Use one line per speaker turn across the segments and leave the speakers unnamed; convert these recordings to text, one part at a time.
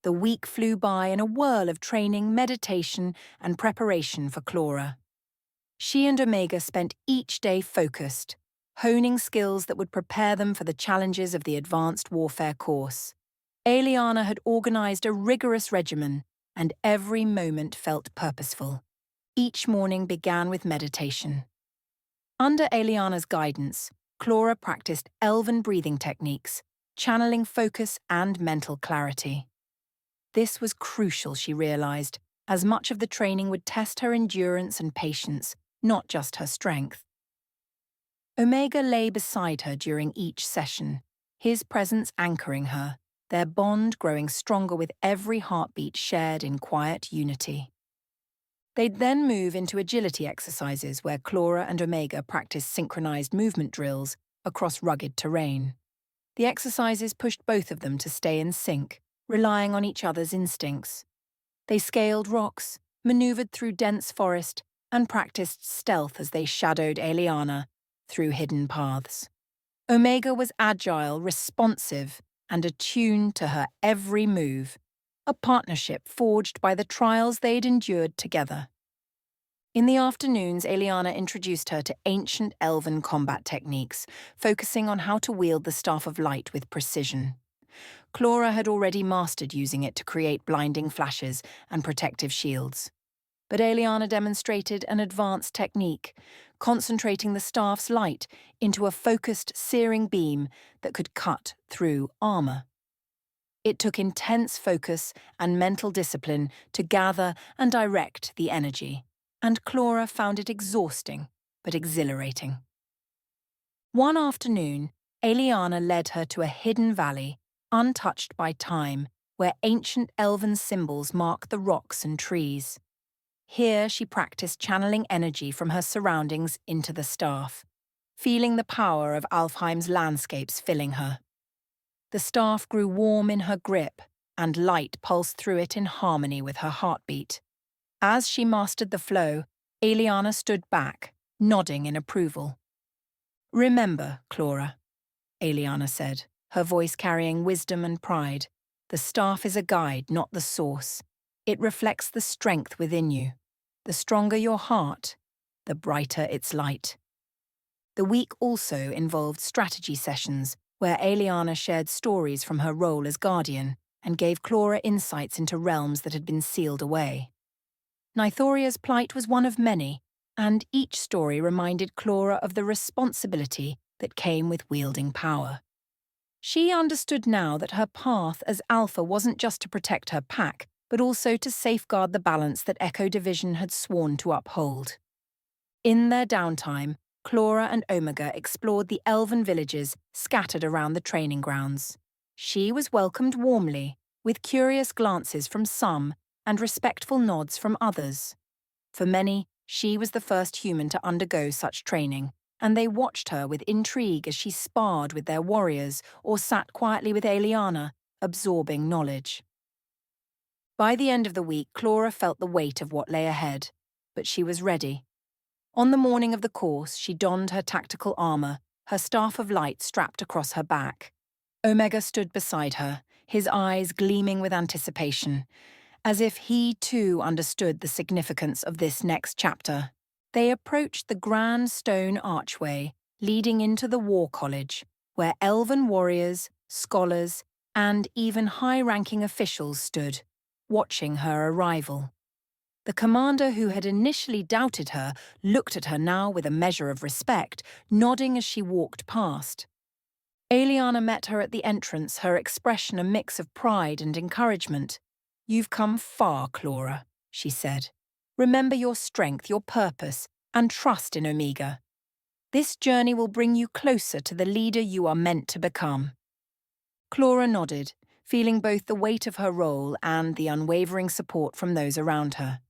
The week flew by in a whirl of training, meditation, and preparation for Clora. She and Omega spent each day focused, honing skills that would prepare them for the challenges of the Advanced Warfare course. Aeliana had organized a rigorous regimen, and every moment felt purposeful. Each morning began with meditation. Under Aeliana's guidance, Clora practiced elven breathing techniques, channeling focus and mental clarity. This was crucial, she realized, as much of the training would test her endurance and patience, not just her strength. Omega lay beside her during each session, his presence anchoring her, their bond growing stronger with every heartbeat shared in quiet unity. They'd then move into agility exercises where Clora and Omega practiced synchronized movement drills across rugged terrain. The exercises pushed both of them to stay in sync, relying on each other's instincts. They scaled rocks, maneuvered through dense forest, and practiced stealth as they shadowed Aeliana through hidden paths. Omega was agile, responsive, and attuned to her every move, a partnership forged by the trials they'd endured together. In the afternoons, Aeliana introduced her to ancient elven combat techniques, focusing on how to wield the Staff of Light with precision. Clora had already mastered using it to create blinding flashes and protective shields. But Aeliana demonstrated an advanced technique, concentrating the staff's light into a focused, searing beam that could cut through armor. It took intense focus and mental discipline to gather and direct the energy, and Clora found it exhausting but exhilarating. One afternoon, Aeliana led her to a hidden valley, untouched by time, where ancient elven symbols mark the rocks and trees. Here she practiced channeling energy from her surroundings into the staff, feeling the power of Alfheim's landscapes filling her. The staff grew warm in her grip, and light pulsed through it in harmony with her heartbeat. As she mastered the flow, Aeliana stood back, nodding in approval. "Remember, Clora," Aeliana said, her voice carrying wisdom and pride, "the staff is a guide, not the source. It reflects the strength within you. The stronger your heart, the brighter its light." The week also involved strategy sessions where Aeliana shared stories from her role as guardian and gave Clora insights into realms that had been sealed away. Nythoria's plight was one of many, and each story reminded Clora of the responsibility that came with wielding power. She understood now that her path as Alpha wasn't just to protect her pack, but also to safeguard the balance that Echo Division had sworn to uphold. In their downtime, Clora and Omega explored the elven villages scattered around the training grounds. She was welcomed warmly, with curious glances from some and respectful nods from others. For many, she was the first human to undergo such training, and they watched her with intrigue as she sparred with their warriors or sat quietly with Aeliana, absorbing knowledge. By the end of the week, Clora felt the weight of what lay ahead, but she was ready. On the morning of the course, she donned her tactical armor, her Staff of Light strapped across her back. Omega stood beside her, his eyes gleaming with anticipation, as if he too understood the significance of this next chapter. They approached the grand stone archway leading into the War College, where elven warriors, scholars, and even high-ranking officials stood, watching her arrival. The commander who had initially doubted her looked at her now with a measure of respect, nodding as she walked past. Aeliana met her at the entrance, her expression a mix of pride and encouragement. "You've come far, Clora," she said. "Remember your strength, your purpose, and trust in Omega. This journey will bring you closer to the leader you are meant to become." Clora nodded, feeling both the weight of her role and the unwavering support from those around her.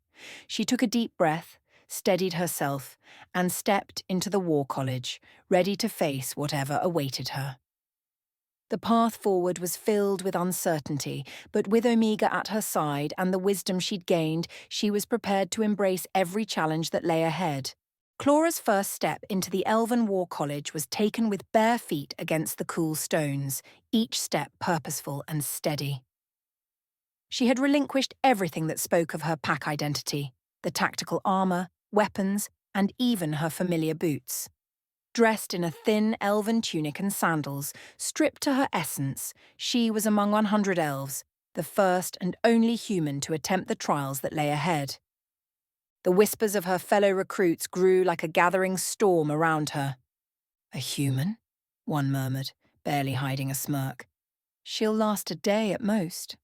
She took a deep breath, steadied herself, and stepped into the War College, ready to face whatever awaited her. The path forward was filled with uncertainty, but with Omega at her side and the wisdom she'd gained, she was prepared to embrace every challenge that lay ahead. Clora's first step into the Elven War College was taken with bare feet against the cool stones, each step purposeful and steady. She had relinquished everything that spoke of her pack identity, the tactical armor, weapons, and even her familiar boots. Dressed in a thin elven tunic and sandals, stripped to her essence, she was among 100 elves, the first and only human to attempt the trials that lay ahead. The whispers of her fellow recruits grew like a gathering storm around her. "A human?" one murmured, barely hiding a smirk. "She'll last a day at most."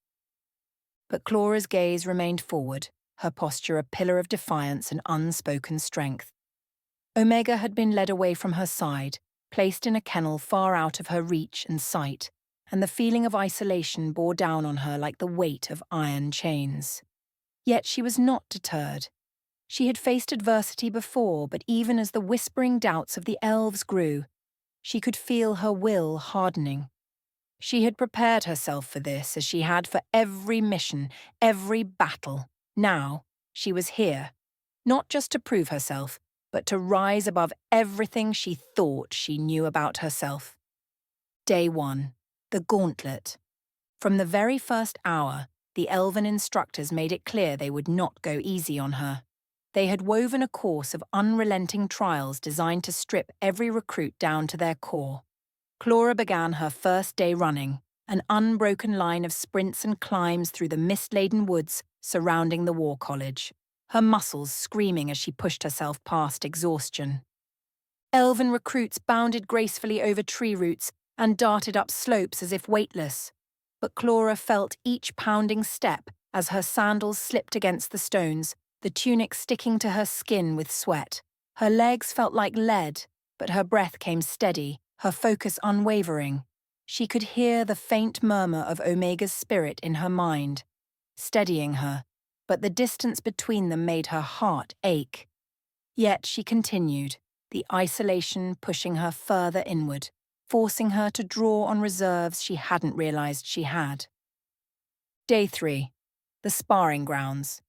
But Clora's gaze remained forward, her posture a pillar of defiance and unspoken strength. Omega had been led away from her side, placed in a kennel far out of her reach and sight, and the feeling of isolation bore down on her like the weight of iron chains. Yet she was not deterred. She had faced adversity before, but even as the whispering doubts of the elves grew, she could feel her will hardening. She had prepared herself for this as she had for every mission, every battle. Now, she was here, not just to prove herself, but to rise above everything she thought she knew about herself. Day 1. The Gauntlet. From the very first hour, the elven instructors made it clear they would not go easy on her. They had woven a course of unrelenting trials designed to strip every recruit down to their core. Clora began her first day running, an unbroken line of sprints and climbs through the mist-laden woods surrounding the War College, her muscles screaming as she pushed herself past exhaustion. Elven recruits bounded gracefully over tree roots and darted up slopes as if weightless, but Clora felt each pounding step as her sandals slipped against the stones, the tunic sticking to her skin with sweat. Her legs felt like lead, but her breath came steady, her focus unwavering. She could hear the faint murmur of Omega's spirit in her mind, steadying her, but the distance between them made her heart ache. Yet she continued, the isolation pushing her further inward, forcing her to draw on reserves she hadn't realized she had. Day 3. The Sparring Grounds.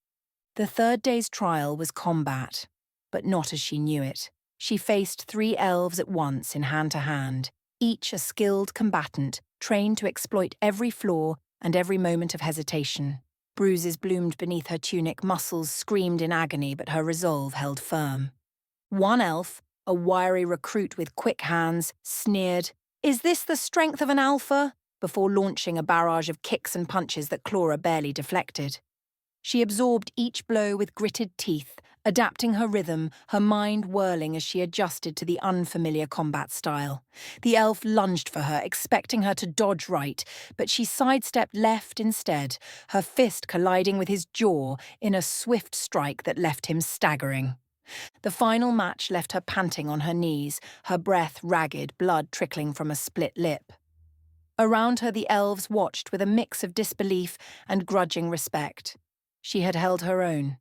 The third day's trial was combat, but not as she knew it. She faced 3 elves at once in hand-to-hand, each a skilled combatant, trained to exploit every flaw and every moment of hesitation. Bruises bloomed beneath her tunic, muscles screamed in agony, but her resolve held firm. One elf, a wiry recruit with quick hands, sneered, "Is this the strength of an alpha?" before launching a barrage of kicks and punches that Clora barely deflected. She absorbed each blow with gritted teeth, adapting her rhythm, her mind whirling as she adjusted to the unfamiliar combat style. The elf lunged for her, expecting her to dodge right, but she sidestepped left instead, her fist colliding with his jaw in a swift strike that left him staggering. The final match left her panting on her knees, her breath ragged, blood trickling from a split lip. Around her the elves watched with a mix of disbelief and grudging respect. She had held her own,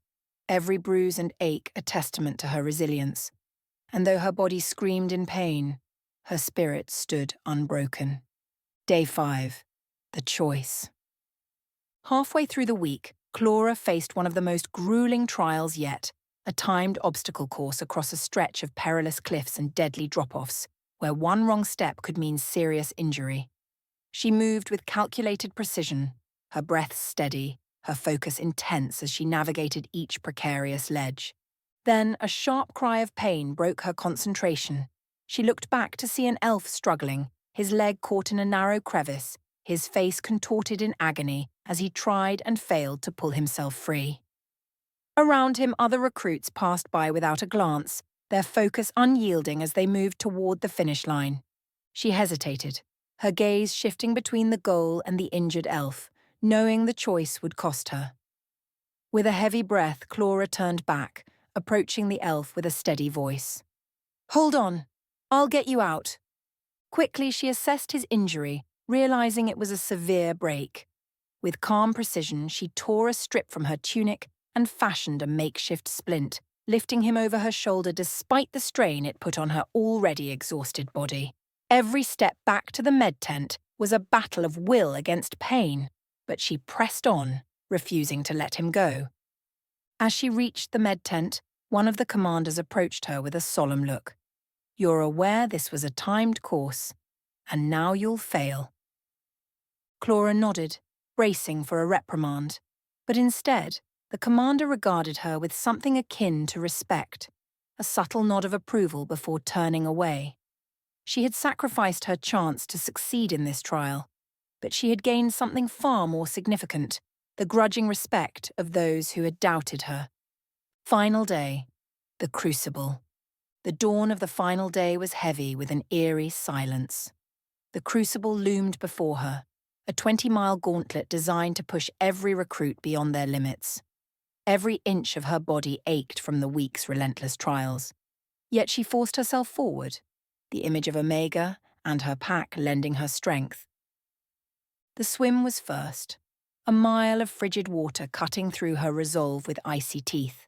every bruise and ache a testament to her resilience. And though her body screamed in pain, her spirit stood unbroken. Day 5. The Choice. Halfway through the week, Clora faced one of the most grueling trials yet, a timed obstacle course across a stretch of perilous cliffs and deadly drop-offs, where one wrong step could mean serious injury. She moved with calculated precision, her breath steady, her focus intense as she navigated each precarious ledge. Then a sharp cry of pain broke her concentration. She looked back to see an elf struggling, his leg caught in a narrow crevice, his face contorted in agony as he tried and failed to pull himself free. Around him, other recruits passed by without a glance, their focus unyielding as they moved toward the finish line. She hesitated, her gaze shifting between the goal and the injured elf, knowing the choice would cost her. With a heavy breath, Clora turned back, approaching the elf with a steady voice. "Hold on. I'll get you out." Quickly, she assessed his injury, realizing it was a severe break. With calm precision, she tore a strip from her tunic and fashioned a makeshift splint, lifting him over her shoulder despite the strain it put on her already exhausted body. Every step back to the med tent was a battle of will against pain, but she pressed on, refusing to let him go. As she reached the med tent, one of the commanders approached her with a solemn look. "You're aware this was a timed course, and now you'll fail." Clora nodded, bracing for a reprimand. But instead, the commander regarded her with something akin to respect, a subtle nod of approval before turning away. She had sacrificed her chance to succeed in this trial, but she had gained something far more significant, the grudging respect of those who had doubted her. Final day, the Crucible. The dawn of the final day was heavy with an eerie silence. The Crucible loomed before her, a 20-mile gauntlet designed to push every recruit beyond their limits. Every inch of her body ached from the week's relentless trials. Yet she forced herself forward, the image of Omega and her pack lending her strength. The swim was first, a mile of frigid water cutting through her resolve with icy teeth.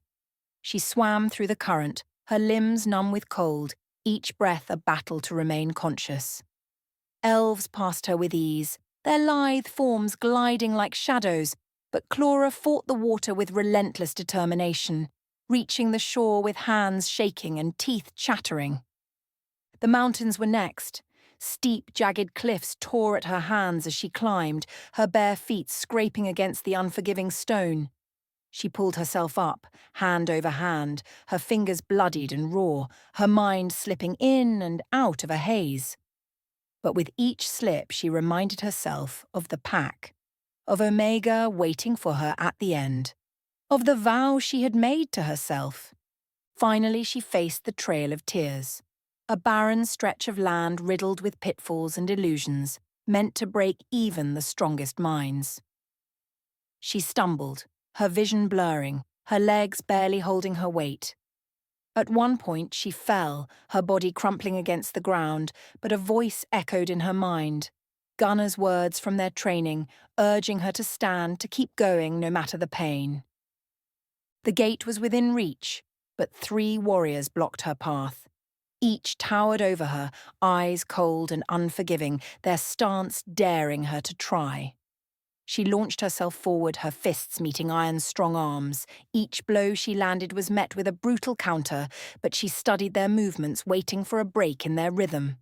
She swam through the current, her limbs numb with cold, each breath a battle to remain conscious. Elves passed her with ease, their lithe forms gliding like shadows, but Clora fought the water with relentless determination, reaching the shore with hands shaking and teeth chattering. The mountains were next. Steep, jagged cliffs tore at her hands as she climbed, her bare feet scraping against the unforgiving stone. She pulled herself up, hand over hand, her fingers bloodied and raw, her mind slipping in and out of a haze. But with each slip she reminded herself of the pack, of Omega waiting for her at the end, of the vow she had made to herself. Finally she faced the Trail of Tears, a barren stretch of land riddled with pitfalls and illusions, meant to break even the strongest minds. She stumbled, her vision blurring, her legs barely holding her weight. At one point she fell, her body crumpling against the ground, but a voice echoed in her mind, Gunner's words from their training, urging her to stand, to keep going no matter the pain. The gate was within reach, but 3 warriors blocked her path. Each towered over her, eyes cold and unforgiving, their stance daring her to try. She launched herself forward, her fists meeting iron's strong arms. Each blow she landed was met with a brutal counter, but she studied their movements, waiting for a break in their rhythm.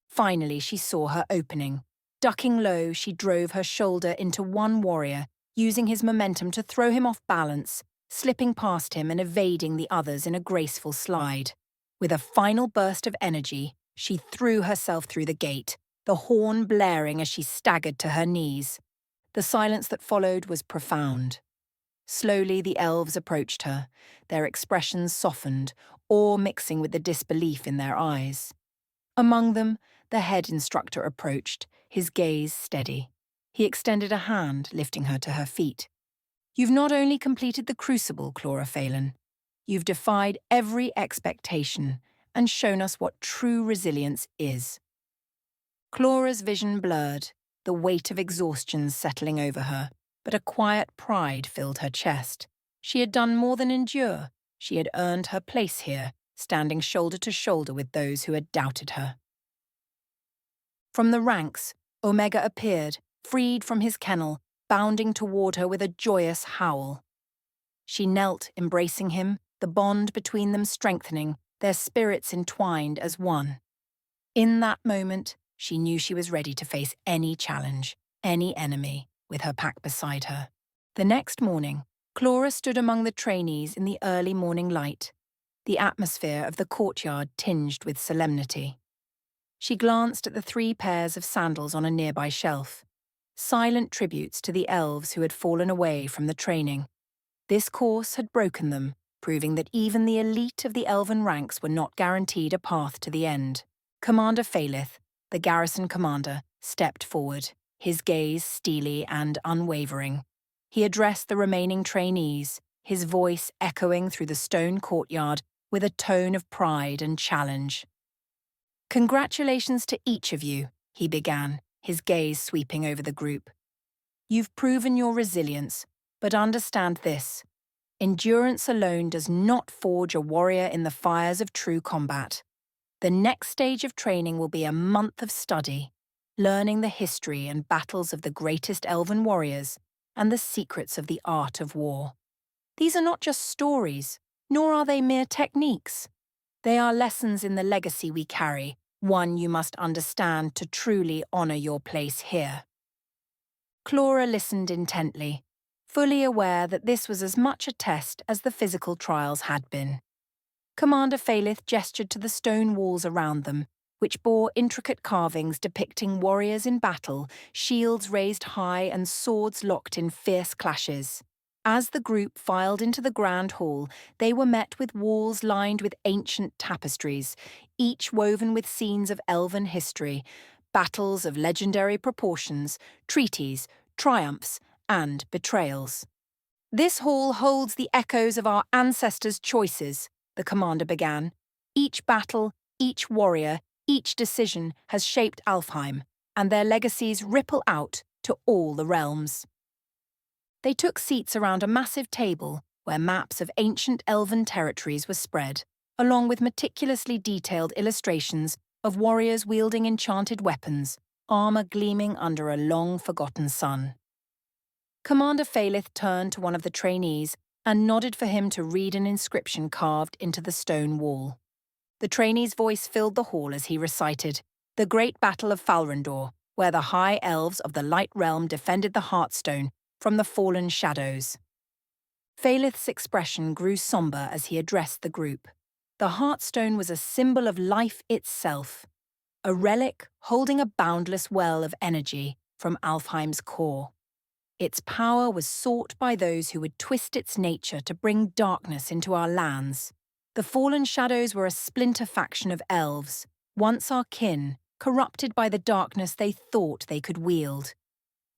Finally, she saw her opening. Ducking low, she drove her shoulder into one warrior, using his momentum to throw him off balance, slipping past him and evading the others in a graceful slide. With a final burst of energy, she threw herself through the gate, the horn blaring as she staggered to her knees. The silence that followed was profound. Slowly the elves approached her, their expressions softened, awe mixing with the disbelief in their eyes. Among them, the head instructor approached, his gaze steady. He extended a hand, lifting her to her feet. "You've not only completed the Crucible, Clora Faelan. You've defied every expectation and shown us what true resilience is." Clora's vision blurred, the weight of exhaustion settling over her, but a quiet pride filled her chest. She had done more than endure. She had earned her place here, standing shoulder to shoulder with those who had doubted her. From the ranks, Omega appeared, freed from his kennel, bounding toward her with a joyous howl. She knelt, embracing him, the bond between them strengthening, their spirits entwined as one. In that moment, she knew she was ready to face any challenge, any enemy, with her pack beside her. The next morning, Clora stood among the trainees in the early morning light, the atmosphere of the courtyard tinged with solemnity. She glanced at the 3 pairs of sandals on a nearby shelf, silent tributes to the elves who had fallen away from the training. This course had broken them, proving that even the elite of the elven ranks were not guaranteed a path to the end. Commander Faelith, the garrison commander, stepped forward, his gaze steely and unwavering. He addressed the remaining trainees, his voice echoing through the stone courtyard with a tone of pride and challenge. "Congratulations to each of you," he began, his gaze sweeping over the group. "You've proven your resilience, but understand this. Endurance alone does not forge a warrior in the fires of true combat. The next stage of training will be a month of study, learning the history and battles of the greatest elven warriors and the secrets of the art of war. These are not just stories, nor are they mere techniques. They are lessons in the legacy we carry, one you must understand to truly honor your place here." Clora listened intently, fully aware that this was as much a test as the physical trials had been. Commander Faelan gestured to the stone walls around them, which bore intricate carvings depicting warriors in battle, shields raised high and swords locked in fierce clashes. As the group filed into the grand hall, they were met with walls lined with ancient tapestries, each woven with scenes of elven history, battles of legendary proportions, treaties, triumphs, and betrayals. "This hall holds the echoes of our ancestors' choices," the commander began. "Each battle, each warrior, each decision has shaped Alfheim, and their legacies ripple out to all the realms." They took seats around a massive table where maps of ancient elven territories were spread, along with meticulously detailed illustrations of warriors wielding enchanted weapons, armor gleaming under a long-forgotten sun. Commander Faelan turned to one of the trainees and nodded for him to read an inscription carved into the stone wall. The trainee's voice filled the hall as he recited, "The Great Battle of Falrendor, where the High Elves of the Light Realm defended the Heartstone from the fallen shadows." Faelan's expression grew somber as he addressed the group. The Heartstone was a symbol of life itself, a relic holding a boundless well of energy from Alfheim's core. Its power was sought by those who would twist its nature to bring darkness into our lands. The fallen shadows were a splinter faction of elves, once our kin, corrupted by the darkness they thought they could wield.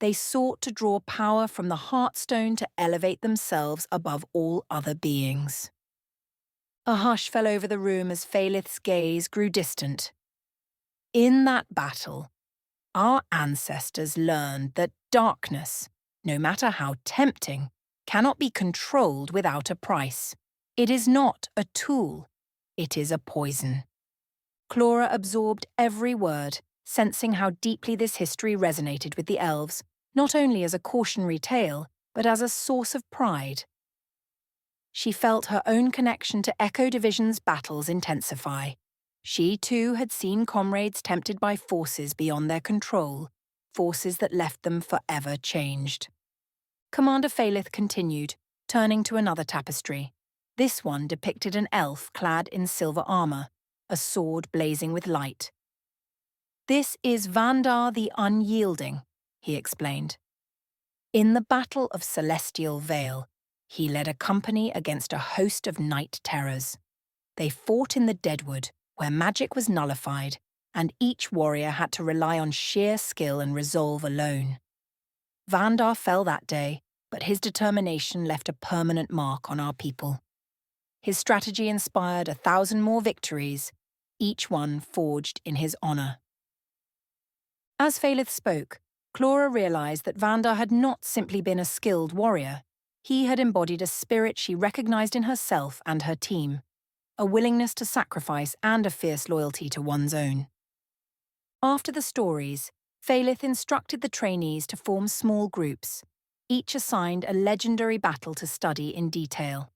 They sought to draw power from the Heartstone to elevate themselves above all other beings. A hush fell over the room as Faelan's gaze grew distant. "In that battle, our ancestors learned that darkness, no matter how tempting, cannot be controlled without a price. It is not a tool, it is a poison." Clora absorbed every word, sensing how deeply this history resonated with the elves, not only as a cautionary tale, but as a source of pride. She felt her own connection to Echo Division's battles intensify. She too had seen comrades tempted by forces beyond their control, forces that left them forever changed. Commander Faelan continued, turning to another tapestry. This one depicted an elf clad in silver armor, a sword blazing with light. "This is Vandar the Unyielding," he explained. "In the Battle of Celestial Vale, he led a company against a host of night terrors. They fought in the Deadwood, where magic was nullified, and each warrior had to rely on sheer skill and resolve alone. Vandar fell that day, but his determination left a permanent mark on our people. His strategy inspired 1,000 more victories, each one forged in his honor." As Faelan spoke, Clora realized that Vandar had not simply been a skilled warrior. He had embodied a spirit she recognized in herself and her team, a willingness to sacrifice and a fierce loyalty to one's own. After the stories, Faelan instructed the trainees to form small groups, each assigned a legendary battle to study in detail.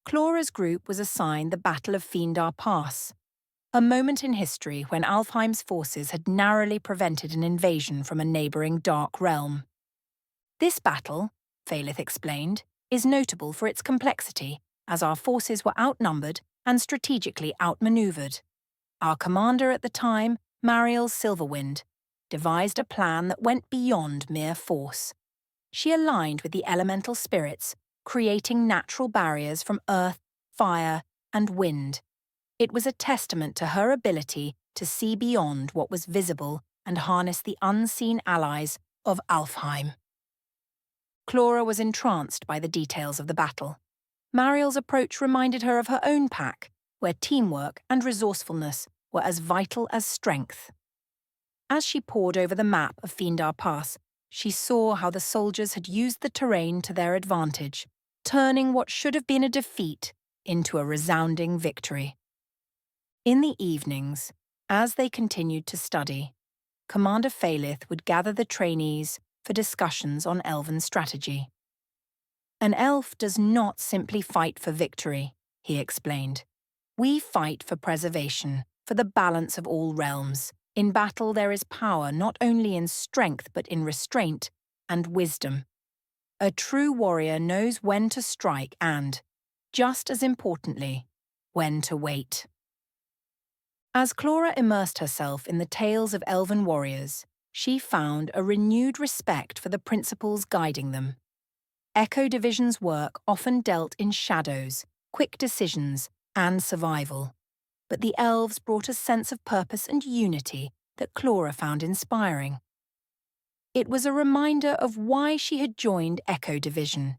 Clora's group was assigned the Battle of Feendar Pass, a moment in history when Alfheim's forces had narrowly prevented an invasion from a neighbouring dark realm. "This battle," Faelan explained, "is notable for its complexity, as our forces were outnumbered and strategically outmaneuvered. Our commander at the time, Mariel Silverwind, devised a plan that went beyond mere force. She aligned with the elemental spirits, creating natural barriers from earth, fire, and wind. It was a testament to her ability to see beyond what was visible and harness the unseen allies of Alfheim." Clora was entranced by the details of the battle. Mariel's approach reminded her of her own pack, where teamwork and resourcefulness were as vital as strength. As she pored over the map of Feendar Pass, she saw how the soldiers had used the terrain to their advantage, turning what should have been a defeat into a resounding victory. In the evenings, as they continued to study, Commander Faelan would gather the trainees for discussions on elven strategy. "An elf does not simply fight for victory," he explained. "We fight for preservation, for the balance of all realms. In battle there is power not only in strength but in restraint, and wisdom. A true warrior knows when to strike and, just as importantly, when to wait. As Clora immersed herself in the tales of elven warriors, she found a renewed respect for the principles guiding them. Echo Division's work often dealt in shadows, quick decisions, and survival. But the elves brought a sense of purpose and unity that Clora found inspiring. It was a reminder of why she had joined Echo Division: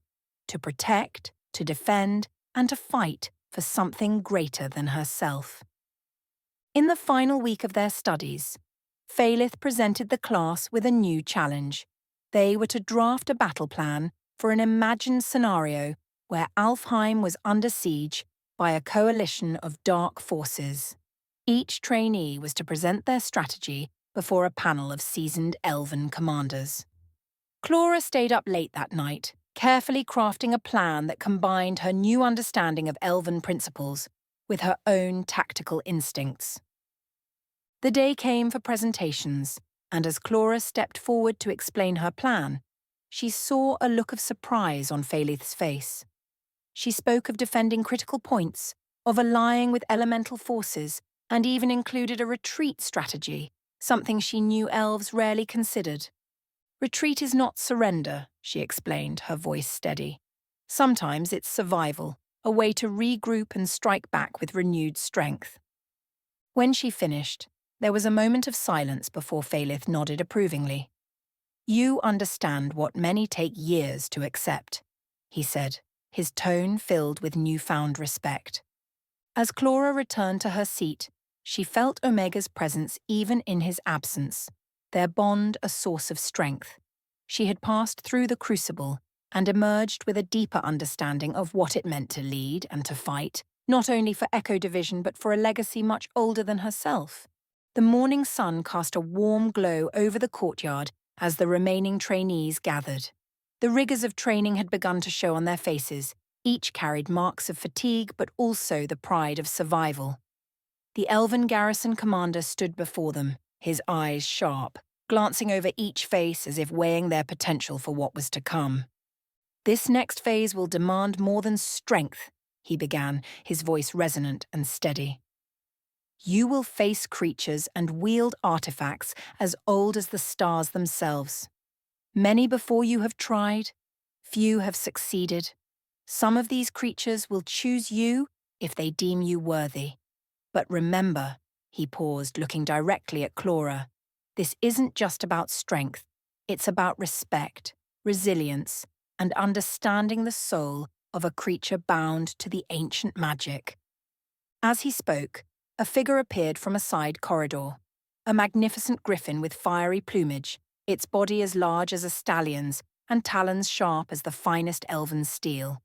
to protect, to defend, and to fight for something greater than herself. In the final week of their studies, Faelith presented the class with a new challenge. They were to draft a battle plan for an imagined scenario where Alfheim was under siege by a coalition of dark forces. Each trainee was to present their strategy before a panel of seasoned elven commanders. Clora stayed up late that night, carefully crafting a plan that combined her new understanding of elven principles with her own tactical instincts. The day came for presentations, and as Clora stepped forward to explain her plan, she saw a look of surprise on Faelith's face. She spoke of defending critical points, of allying with elemental forces, and even included a retreat strategy, something she knew elves rarely considered. Retreat is not surrender, she explained, her voice steady. Sometimes it's survival, a way to regroup and strike back with renewed strength. When she finished, there was a moment of silence before Faelith nodded approvingly. "You understand what many take years to accept," he said, his tone filled with newfound respect. As Clora returned to her seat, she felt Omega's presence even in his absence, their bond a source of strength. She had passed through the Crucible and emerged with a deeper understanding of what it meant to lead and to fight, not only for Echo Division but for a legacy much older than herself. The morning sun cast a warm glow over the courtyard as the remaining trainees gathered. The rigours of training had begun to show on their faces. Each carried marks of fatigue but also the pride of survival. The elven garrison commander stood before them, his eyes sharp, glancing over each face as if weighing their potential for what was to come. "This next phase will demand more than strength," he began, his voice resonant and steady. "You will face creatures and wield artifacts as old as the stars themselves. Many before you have tried, few have succeeded. Some of these creatures will choose you if they deem you worthy. But remember," he paused, looking directly at Clora, "this isn't just about strength. It's about respect, resilience, and understanding the soul of a creature bound to the ancient magic." As he spoke, a figure appeared from a side corridor, a magnificent griffin with fiery plumage, its body as large as a stallion's and talons sharp as the finest elven steel.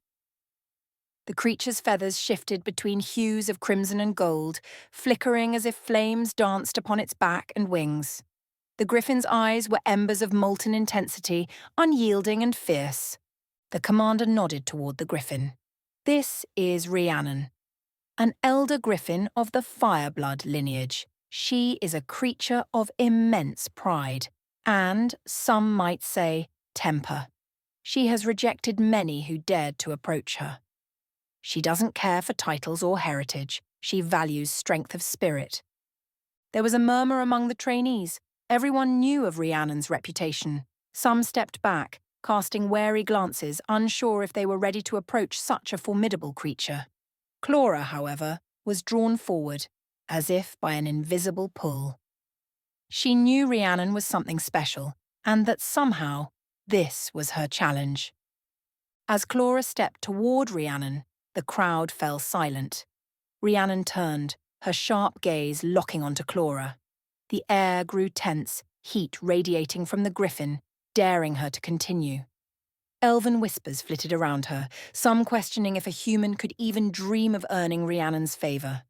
The creature's feathers shifted between hues of crimson and gold, flickering as if flames danced upon its back and wings. The griffin's eyes were embers of molten intensity, unyielding and fierce. The commander nodded toward the griffin. "This is Rhiannon, an elder griffin of the Fireblood lineage. She is a creature of immense pride, and, some might say, temper. She has rejected many who dared to approach her. She doesn't care for titles or heritage. She values strength of spirit." There was a murmur among the trainees. Everyone knew of Rhiannon's reputation. Some stepped back, casting wary glances, unsure if they were ready to approach such a formidable creature. Clora, however, was drawn forward, as if by an invisible pull. She knew Rhiannon was something special, and that somehow this was her challenge. As Clora stepped toward Rhiannon, the crowd fell silent. Rhiannon turned, her sharp gaze locking onto Clora. The air grew tense, heat radiating from the griffin, daring her to continue. Elven whispers flitted around her, some questioning if a human could even dream of earning Rhiannon's favour.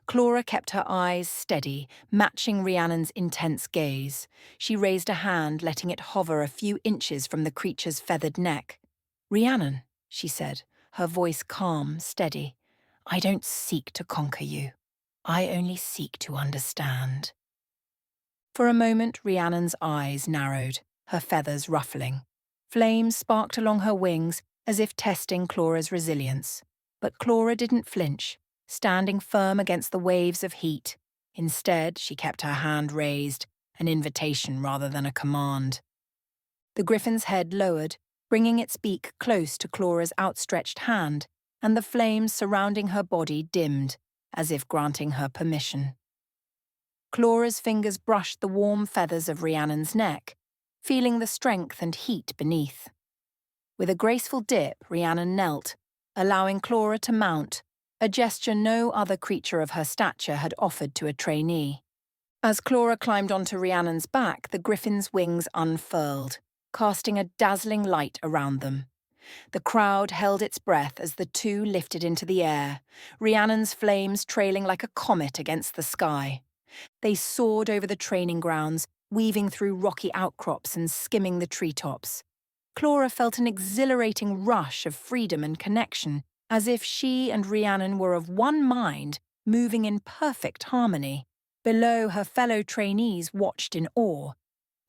Clora kept her eyes steady, matching Rhiannon's intense gaze. She raised a hand, letting it hover a few inches from the creature's feathered neck. "Rhiannon," she said, her voice calm, steady, "I don't seek to conquer you. I only seek to understand." For a moment, Rhiannon's eyes narrowed, her feathers ruffling. Flames sparked along her wings as if testing Clora's resilience. But Clora didn't flinch, standing firm against the waves of heat. Instead, she kept her hand raised, an invitation rather than a command. The griffin's head lowered, bringing its beak close to Clora's outstretched hand, and the flames surrounding her body dimmed, as if granting her permission. Clora's fingers brushed the warm feathers of Rhiannon's neck, feeling the strength and heat beneath. With a graceful dip, Rhiannon knelt, allowing Clora to mount, a gesture no other creature of her stature had offered to a trainee. As Clora climbed onto Rhiannon's back, the griffin's wings unfurled, casting a dazzling light around them. The crowd held its breath as the two lifted into the air, Rhiannon's flames trailing like a comet against the sky. They soared over the training grounds, weaving through rocky outcrops and skimming the treetops. Clora felt an exhilarating rush of freedom and connection, as if she and Rhiannon were of one mind, moving in perfect harmony. Below, her fellow trainees watched in awe,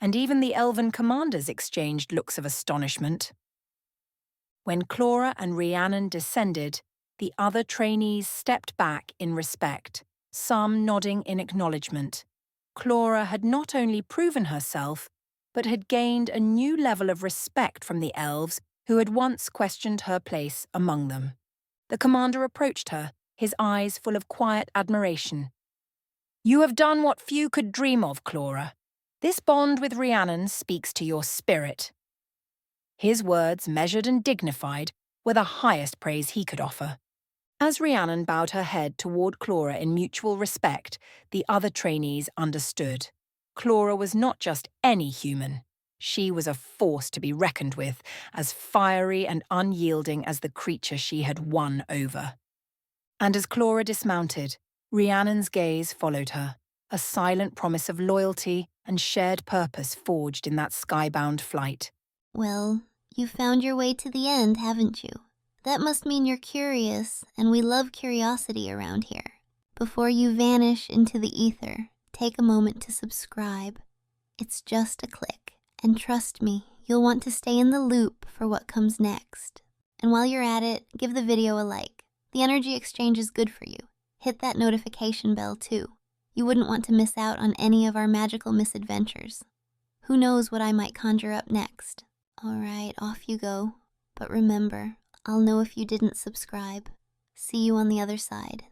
and even the elven commanders exchanged looks of astonishment. When Clora and Rhiannon descended, the other trainees stepped back in respect, some nodding in acknowledgement. Clora had not only proven herself, but had gained a new level of respect from the elves who had once questioned her place among them. The commander approached her, his eyes full of quiet admiration. "You have done what few could dream of, Clora. This bond with Rhiannon speaks to your spirit." His words, measured and dignified, were the highest praise he could offer. As Rhiannon bowed her head toward Clora in mutual respect, the other trainees understood. Clora was not just any human. She was a force to be reckoned with, as fiery and unyielding as the creature she had won over. And as Clora dismounted, Rhiannon's gaze followed her, a silent promise of loyalty and shared purpose forged in that skybound flight.
Well, you found your way to the end, haven't you? That must mean you're curious, and we love curiosity around here. Before you vanish into the ether, take a moment to subscribe. It's just a click, and trust me, you'll want to stay in the loop for what comes next. And while you're at it, give the video a like. The energy exchange is good for you. Hit that notification bell too. You wouldn't want to miss out on any of our magical misadventures. Who knows what I might conjure up next? Alright, off you go. But remember, I'll know if you didn't subscribe. See you on the other side.